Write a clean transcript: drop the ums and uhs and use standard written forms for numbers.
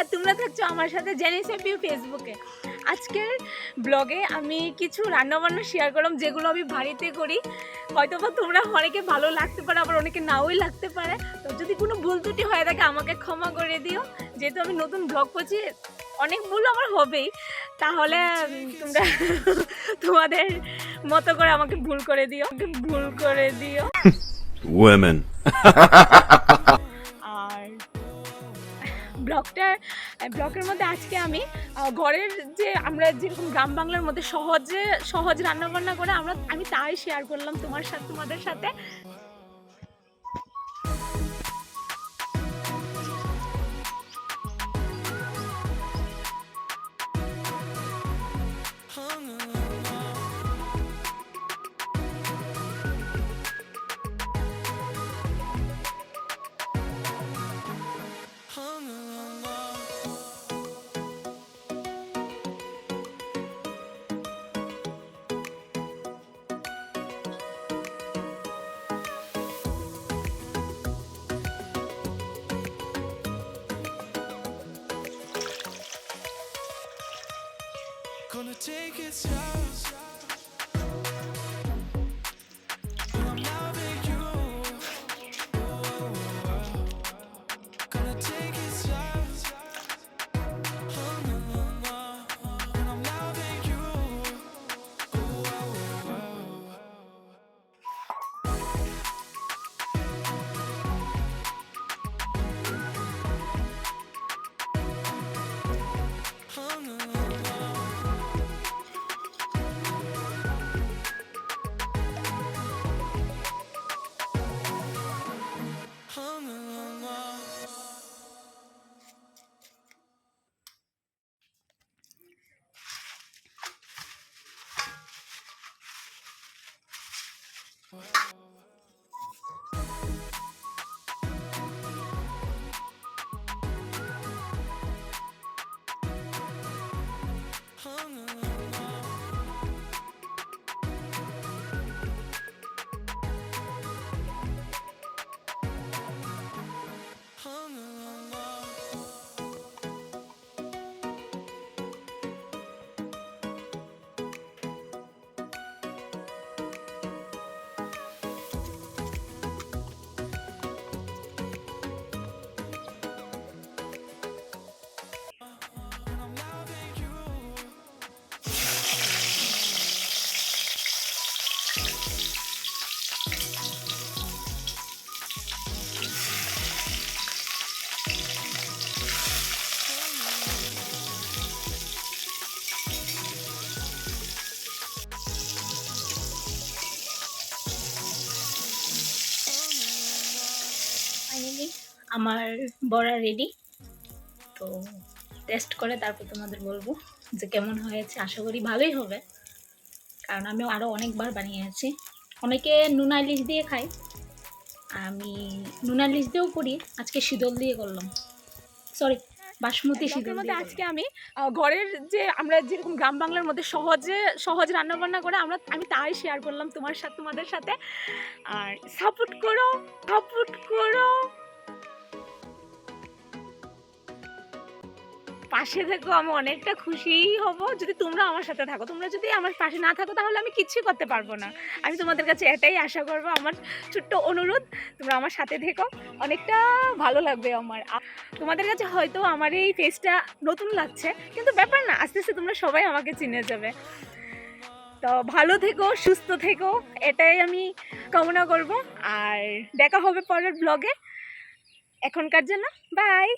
আর তোমরা থাকছো আমার সাথে জেনিসেপিউ ফেসবুকে। আজকের ব্লগে আমি কিছু রান্নাবান্না শেয়ার করলাম যেগুলো আমি বাড়িতে করি। হয়তোবা তোমরা অনেকে ভালো লাগতে পারে, আবার অনেকে নাওই লাগতে পারে। তো যদি কোনো ভুল ত্রুটি হয়ে থাকে আমাকে ক্ষমা করে দিও, যেহেতু আমি নতুন ব্লগ করছি অনেক ভুল আমার হবেই। তাহলে তোমরা তোমাদের মতো করে আমাকে ভুল করে দিও। Women. আর ব্লগের মধ্যে আজকে আমি ঘরের যে আমরা যেরকম গ্রাম বাংলার মধ্যে সহজ রান্নাবান্না করে আমি তাই শেয়ার করলাম তোমাদের সাথে। Gonna take it slow. I'm loving you. Gonna take it slow. And I'm loving you. Finally আমার বড়া রেডি। তো টেস্ট করে তারপর তোমাদের বলবো যে কেমন হয়েছে। আশা করি ভালোই হবে, কারণ আমি আরও অনেকবার বানিয়েছি। অনেকে নুন ইলিশ দিয়ে খাই, আমি নুন ইলিশ দিয়েও করি। আজকে শীতল দিয়ে করলাম, সরি বাসমতি শীতল মধ্যে। আজকে আমি ঘরের যে আমরা যেরকম গ্রাম বাংলার মধ্যে সহজ রান্নাবান্না করে আমি তাই শেয়ার করলাম তোমাদের সাথে। আর সাপোর্ট করো। পাশে থেকো, আমি অনেকটা খুশি হব যদি তোমরা আমার সাথে থাকো। তোমরা যদি আমার পাশে না থাকো তাহলে আমি কিচ্ছু করতে পারবো না। আমি তোমাদের কাছে এটাই আশা করবো, আমার ছোট্ট অনুরোধ, তোমরা আমার সাথে থেকো, অনেকটা ভালো লাগবে আমার। তোমাদের কাছে হয়তো আমার এই ফেসটা নতুন লাগছে, কিন্তু ব্যাপার না, আস্তে আস্তে তোমরা সবাই আমাকে চিনে যাবে। তো ভালো থেকো, সুস্থ থেকো, এটাই আমি কামনা করব। আর দেখা হবে পরের ব্লগে। এখনকার জন্য বাই।